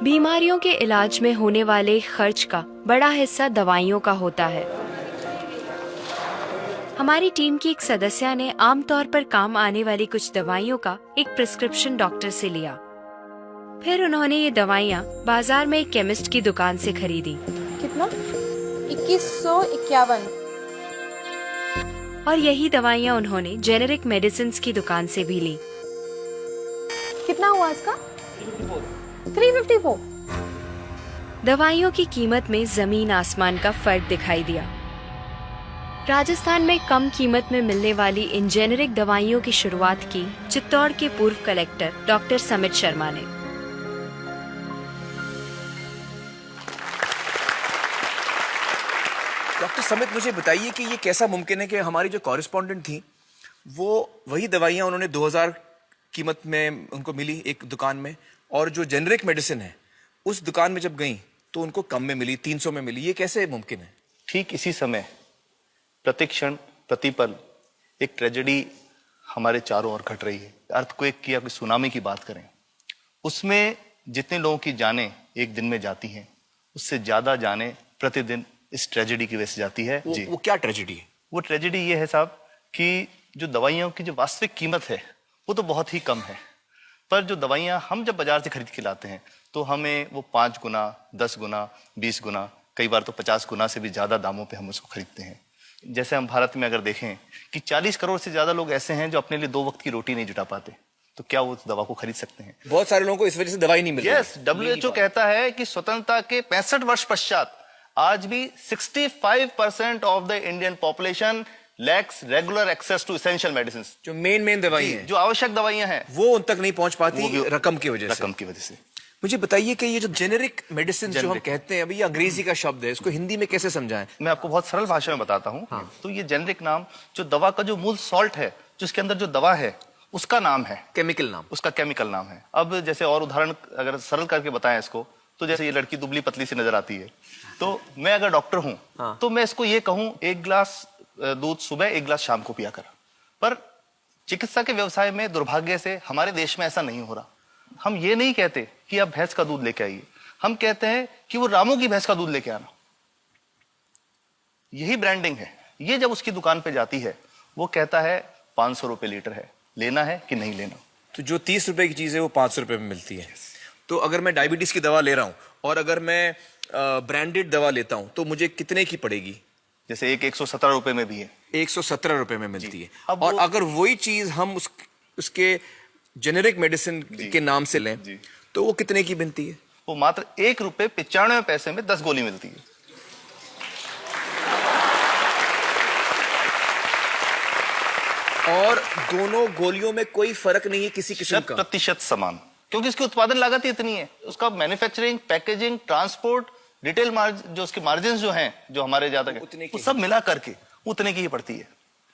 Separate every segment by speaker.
Speaker 1: बीमारियों के इलाज में होने वाले खर्च का बड़ा हिस्सा दवाइयों का होता है। हमारी टीम की एक सदस्य ने आमतौर पर काम आने वाली कुछ दवाइयों का एक प्रिस्क्रिप्शन डॉक्टर से लिया। फिर उन्होंने ये दवाइयाँ बाजार में एक केमिस्ट की दुकान से खरीदी।
Speaker 2: कितना? 2151।
Speaker 1: और यही दवाइयाँ उन्होंने जेनेरिक मेडिसिन्स की दुकान से भी ली।
Speaker 2: कितना हुआ इसका? 354।
Speaker 1: दवाइयों की कीमत में जमीन आसमान का फर्क दिखाई दिया। राजस्थान में कम कीमत में मिलने वाली इन जेनेरिक दवाइयों की शुरुआत की चित्तौड़ के पूर्व कलेक्टर डॉक्टर समित शर्मा ने।
Speaker 3: डॉक्टर समित, मुझे बताइए कि ये कैसा मुमकिन है कि हमारी जो कॉरेस्पॉन्डेंट थी वो वही दवाइयाँ उन्होंने 2000 कीमत में उनको मिली एक दुकान में, और जो जेनेरिक मेडिसिन है उस दुकान में जब गई तो उनको कम में मिली, 300 में मिली। ये कैसे मुमकिन है?
Speaker 4: ठीक इसी समय प्रतिक्षण प्रतिपल एक ट्रेजेडी हमारे चारों ओर घट रही है। अर्थक्वेक की या कोई सुनामी की बात करें, उसमें जितने लोगों की जानें एक दिन में जाती हैं, उससे ज्यादा जानें प्रतिदिन इस ट्रेजेडी की वजह से जाती है। जी,
Speaker 3: वो क्या ट्रेजेडी है?
Speaker 4: वो ट्रेजेडी ये है साहब कि जो दवाइयों की जो वास्तविक कीमत है वो तो बहुत ही कम है, पर जो दवाइयाँ हम जब बाजार से खरीद के लाते हैं तो हमें वो 5 गुना, 10 गुना, 20 गुना, कई बार तो 50 गुना से भी ज्यादा दामों पे हम उसको खरीदते हैं। जैसे हम भारत में अगर देखें कि 40 करोड़ से ज्यादा लोग ऐसे हैं जो अपने लिए 2 वक्त की रोटी नहीं जुटा पाते, तो क्या वो उस दवा को खरीद सकते हैं?
Speaker 3: बहुत सारे लोगों को इस वजह से दवाई नहीं मिल रही।
Speaker 4: यस, WHO कहता है कि स्वतंत्रता के 65 वर्ष पश्चात आज भी 65% of the Indian population lacks regular access to essential medicine.
Speaker 3: जो मेन दवाई है,
Speaker 4: जो आवश्यक दवाइयां हैं,
Speaker 3: वो उन तक नहीं पहुंच पाती रकम की वजह से। मुझे बताइए कि ये जो जेनेरिक मेडिसिन जो हम कहते हैं, अभी ये अंग्रेजी का शब्द है, इसको हिंदी में कैसे समझाएं?
Speaker 4: मैं आपको बहुत सरल भाषा में बताता हूँ।
Speaker 3: हाँ।
Speaker 4: तो ये जेनेरिक नाम जो दवा का जो मूल सॉल्ट है, जो इसके अंदर जो दवा है उसका नाम है,
Speaker 3: केमिकल नाम,
Speaker 4: उसका केमिकल नाम है। अब जैसे और उदाहरण अगर सरल करके बताएं इसको, तो जैसे ये लड़की दुबली पतली सी नजर आती है, तो मैं अगर डॉक्टर हूं
Speaker 3: हाँ।
Speaker 4: तो मैं इसको ये कहूं 1 गिलास दूध सुबह 1 गिलास शाम को पिया कर। पर चिकित्सा के व्यवसाय में दुर्भाग्य से हमारे देश में ऐसा नहीं हो रहा। हम ये नहीं कहते कि आप भैंस का दूध लेके आइए, हम कहते हैं कि वो रामू की भैंस का दूध लेके आना। यही ब्रांडिंग है। ये जब उसकी दुकान पे जाती है वो कहता है 500 रुपए लीटर है, लेना है कि नहीं लेना।
Speaker 3: तो जो 30 रुपए की चीज है वो 500 रुपए में मिलती है। तो अगर मैं डायबिटीज की दवा ले रहा हूँ और अगर मैं ब्रांडेड दवा लेता हूँ तो मुझे कितने की पड़ेगी?
Speaker 4: जैसे एक 117 रुपए में भी है,
Speaker 3: 117 रुपए में मिलती है।
Speaker 4: अब
Speaker 3: और अगर वही चीज हम उसके जेनेरिक मेडिसिन के नाम से लें तो वो कितने की बनती है?
Speaker 4: वो मात्र 1 रुपए 95 पैसे में 10 गोली मिलती है।
Speaker 3: और दोनों गोलियों में कोई फर्क नहीं है किसी किस्म का?
Speaker 4: 100% समान, क्योंकि इसकी उत्पादन लागत ही इतनी है। उसका manufacturing, packaging, transport, retail margin, जो उसके मार्जिन जो हैं, जो हमारे ज्यादा वो सब मिला करके उतने की ही पड़ती है।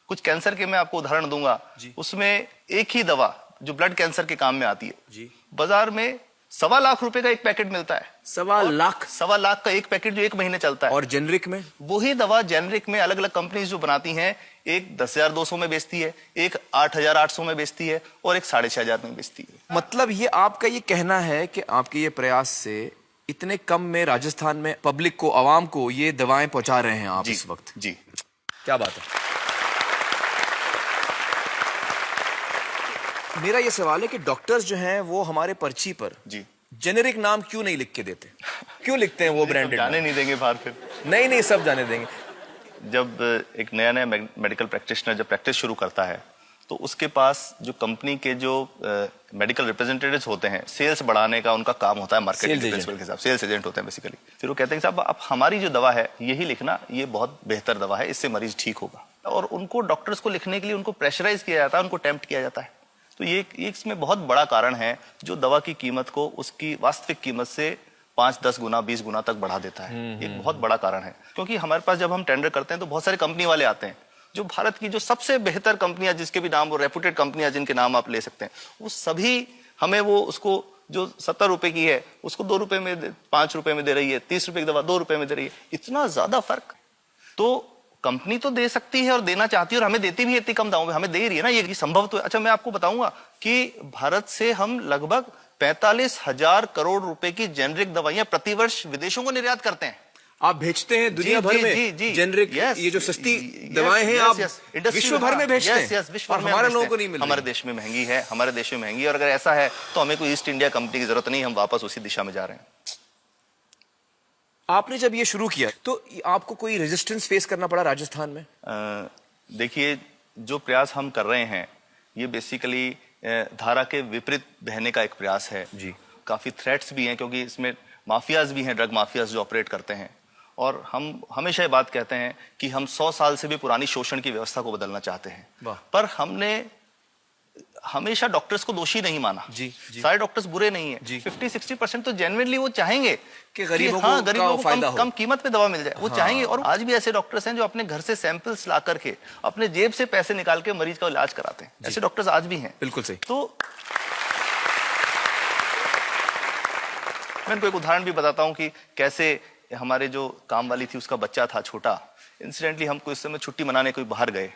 Speaker 4: कुछ कैंसर के मैं आपको उदाहरण दूंगा, उसमें एक ही दवा जो ब्लड कैंसर के काम में आती है, बाजार में 1.25 लाख रुपए का एक पैकेट मिलता है। 1.25 लाख का एक पैकेट जो 1 महीने चलता है।
Speaker 3: और जेनरिक में
Speaker 4: वही दवा जेनरिक में अलग अलग कंपनीज जो बनाती हैं, एक 10,200 में बेचती है, एक 8,800 में बेचती है और एक 6,500 में बेचती है।
Speaker 3: मतलब ये आपका ये कहना है कि आपके ये प्रयास से इतने कम में राजस्थान में पब्लिक को, आवाम को ये दवाएं पहुंचा रहे हैं आप इस वक्त?
Speaker 4: जी,
Speaker 3: क्या बात है। मेरा ये सवाल है कि डॉक्टर्स जो हैं वो हमारे पर्ची पर जेनेरिक नाम क्यों नहीं लिख के देते? क्यों लिखते हैं वो ब्रांडेड?
Speaker 4: जाने नहीं देंगे बाहर फिर?
Speaker 3: नहीं, सब जाने देंगे।
Speaker 4: जब एक नया मेडिकल प्रैक्टिशनर जब प्रैक्टिस शुरू करता है तो उसके पास जो कंपनी के जो मेडिकल रिप्रेजेंटेटिव्स होते हैं, सेल्स बढ़ाने का उनका काम होता है, मार्केटिंग प्रिंसिपल के हिसाब, सेल्स एजेंट होते हैं बेसिकली। फिर वो कहते हैं साहब आप हमारी जो दवा है यही लिखना, ये बहुत बेहतर दवा है, इससे मरीज ठीक होगा। और उनको डॉक्टर्स को लिखने के लिए उनको प्रेशराइज किया जाता है, उनको टेम्प्ट किया जाता है। तो ये इसमें बहुत बड़ा कारण है जो दवा की कीमत को उसकी वास्तविक कीमत से 5, 10 गुना, 20 गुना तक बढ़ा देता है। एक बहुत बड़ा कारण है, क्योंकि हमारे पास जब हम टेंडर करते हैं तो बहुत सारे कंपनी वाले आते हैं, जो भारत की जो सबसे बेहतर कंपनियां, जिसके भी नाम वो रेपुटेड कंपनियां जिनके नाम आप ले सकते हैं, वो सभी हमें वो उसको जो 70 रुपए की है उसको 2 रुपए में, 5 रुपए में दे रही है। 30 रुपए की दवा 2 रुपए में दे रही है। इतना ज्यादा फर्क। तो कंपनी तो दे सकती है और देना चाहती है और हमें देती भी है इतनी कम दामों में, हमें दे रही है ना, ये संभव तो है। अच्छा, मैं आपको बताऊंगा कि भारत से हम लगभग 45,000 करोड़ रुपए की जेनरिक दवाइयां प्रतिवर्ष विदेशों को निर्यात करते हैं।
Speaker 3: आप भेजते हैं दुनिया भर में जेनरिक, ये जो सस्ती दवाएं हैं आप विश्व भर में भेजते हैं,
Speaker 4: विश्व भर में
Speaker 3: हमारे लोगों को नहीं मिल रही।
Speaker 4: हमारे देश में महंगी है, हमारे देश में महंगी है, और अगर ऐसा है तो हमें कोई ईस्ट इंडिया कंपनी की जरूरत नहीं, हम वापस उसी दिशा में जा रहे हैं।
Speaker 3: आपने जब ये शुरू किया तो आपको कोई रेजिस्टेंस फेस करना पड़ा राजस्थान में?
Speaker 4: देखिए, जो प्रयास हम कर रहे हैं ये बेसिकली धारा के विपरीत बहने का एक प्रयास है जी। काफी थ्रेट्स भी हैं, क्योंकि इसमें माफियाज भी हैं, ड्रग माफियाज जो ऑपरेट करते हैं, और हम हमेशा ये बात कहते हैं कि हम 100 साल से भी पुरानी शोषण की व्यवस्था को बदलना चाहते हैं, पर हमने हमेशा डॉक्टर्स को दोषी नहीं माना जी। सारे डॉक्टर्स बुरे नहीं है, 50-60% तो जेन्युइनली वो चाहेंगे कि गरीबों को कम कीमत पे दवा मिल जाए, वो चाहेंगे। और आज भी ऐसे डॉक्टर्स हैं जो अपने घर से सैंपल्स ला करके अपने जेब से पैसे निकाल के मरीज का इलाज कराते हैं, ऐसे डॉक्टर्स आज भी हैं।
Speaker 3: बिल्कुल सही।
Speaker 4: तो मैं इनको एक उदाहरण भी बताता हूँ कि कैसे हमारे जो काम वाली थी उसका बच्चा था छोटा, इंसिडेंटली हम कुछ समय छुट्टी मनाने कोई बाहर गए,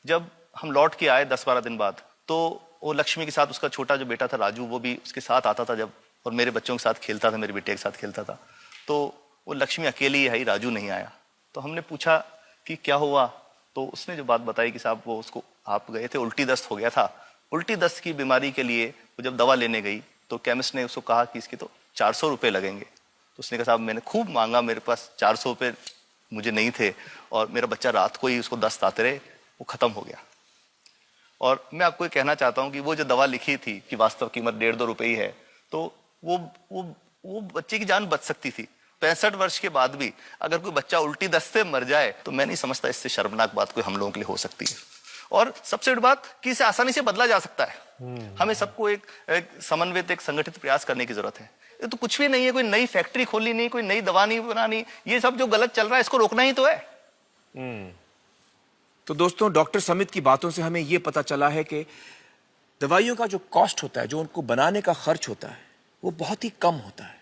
Speaker 4: जब हम लौट के आए 10-12 दिन बाद, तो वो लक्ष्मी के साथ उसका छोटा जो बेटा था राजू, वो भी उसके साथ आता था जब, और मेरे बच्चों के साथ खेलता था, मेरे बेटे के साथ खेलता था। तो वो लक्ष्मी अकेली आई, राजू नहीं आया। तो हमने पूछा कि क्या हुआ, तो उसने जो बात बताई कि साहब वो उसको आप गए थे, उल्टी दस्त हो गया था। उल्टी दस्त की बीमारी के लिए वो जब दवा लेने गई तो केमिस्ट ने उसको कहा कि इसके तो 400 रुपये लगेंगे। तो उसने कहा साहब मैंने खूब मांगा, मेरे पास 400 रुपये मुझे नहीं थे, और मेरा बच्चा रात को ही उसको दस्त आते रहे, वो खत्म हो गया। और मैं आपको ये कहना चाहता हूं कि वो जो दवा लिखी थी कि वास्तव कीमत 1.5-2 रुपए ही है, तो वो बच्चे की जान बच सकती थी। 65 वर्ष के बाद भी अगर कोई बच्चा उल्टी दस्त से मर जाए तो मैं नहीं समझता इससे शर्मनाक बात कोई हम लोगों के लिए हो सकती है। और सबसे बड़ी बात कि इसे आसानी से बदला जा सकता है। हमें सबको एक समन्वित, एक संगठित प्रयास करने की जरूरत है। ये तो कुछ भी नहीं है, कोई नई फैक्ट्री खोलनी नहीं, कोई नई दवा नहीं बनानी, ये सब जो गलत चल रहा है इसको रोकना ही तो है।
Speaker 3: तो दोस्तों, डॉक्टर समित की बातों से हमें यह पता चला है कि दवाइयों का जो कॉस्ट होता है, जो उनको बनाने का खर्च होता है, वो बहुत ही कम होता है,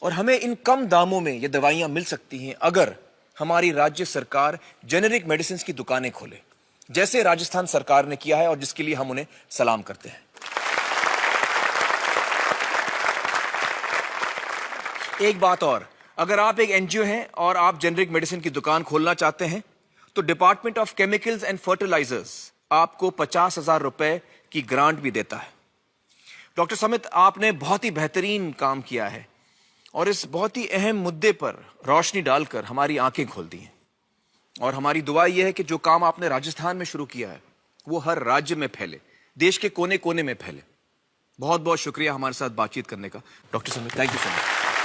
Speaker 3: और हमें इन कम दामों में ये दवाइयां मिल सकती हैं अगर हमारी राज्य सरकार जेनेरिक मेडिसिन की दुकानें खोले, जैसे राजस्थान सरकार ने किया है, और जिसके लिए हम उन्हें सलाम करते हैं। एक बात और, अगर आप एक एनजीओ हैं और आप जेनेरिक मेडिसिन की दुकान खोलना चाहते हैं तो department of chemicals and fertilizers आपको 50,000 रुपए की ग्रांट भी देता है। डॉक्टर समित, आपने बहुत ही बेहतरीन काम किया है और इस बहुत ही अहम मुद्दे पर रोशनी डालकर हमारी आंखें खोल दी हैं, और हमारी दुआ यह है कि जो काम आपने राजस्थान में शुरू किया है वो हर राज्य में फैले, देश के कोने कोने में फैले। बहुत बहुत शुक्रिया हमारे साथ बातचीत करने का doctor Samit, thank you so much.